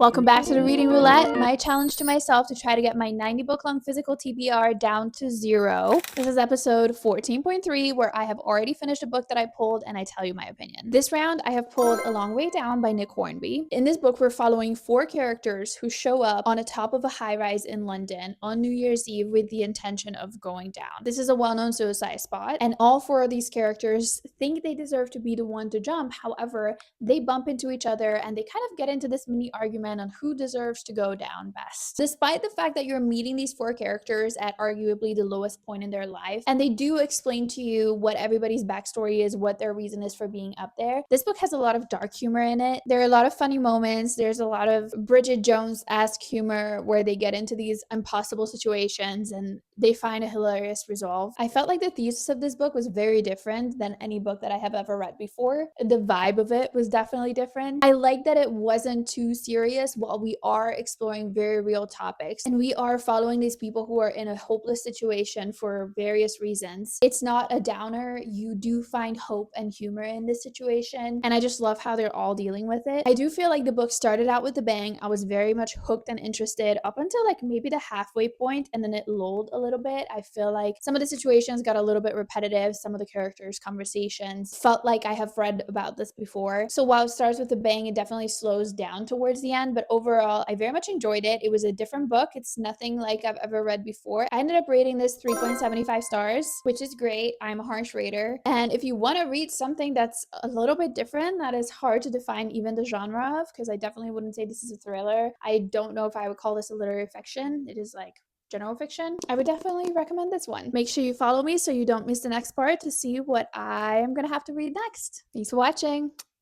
Welcome back to the Reading Roulette, my challenge to myself to try to get my 90 book long physical TBR down to 0. This is episode 14.3, where I have already finished a book that I pulled and I tell you my opinion. This round, I have pulled A Long Way Down by Nick Hornby. In this book, we're following 4 characters who show up on the top of a high-rise in London on New Year's Eve with the intention of going down. This is a well-known suicide spot, and all 4 of these characters think they deserve to be the one to jump. However, they bump into each other and they kind of get into this mini argument on who deserves to go down best. Despite the fact that you're meeting these 4 characters at arguably the lowest point in their life, and they do explain to you what everybody's backstory is, what their reason is for being up there, this book has a lot of dark humor in it. There are a lot of funny moments. There's a lot of Bridget Jones-esque humor where they get into these impossible situations and they find a hilarious resolve. I felt like the thesis of this book was very different than any book that I have ever read before. The vibe of it was definitely different. I like that it wasn't too serious while we are exploring very real topics and we are following these people who are in a hopeless situation for various reasons. It's not a downer. You do find hope and humor in this situation, and I just love how they're all dealing with it. I do feel like the book started out with a bang. I was very much hooked and interested up until like maybe the halfway point, and then it lulled a little bit. I feel like some of the situations got a little bit repetitive. Some of the characters' conversations felt like I have read about this before. So while it starts with a bang, it definitely slows down towards the end, but overall, I very much enjoyed it. It was a different book. It's nothing like I've ever read before. I ended up rating this 3.75 stars, which is great. I'm a harsh rater. And if you want to read something that's a little bit different, that is hard to define even the genre of, because I definitely wouldn't say this is a thriller. I don't know if I would call this a literary fiction. It is like general fiction. I would definitely recommend this one. Make sure you follow me so you don't miss the next part to see what I am gonna have to read next. Thanks for watching.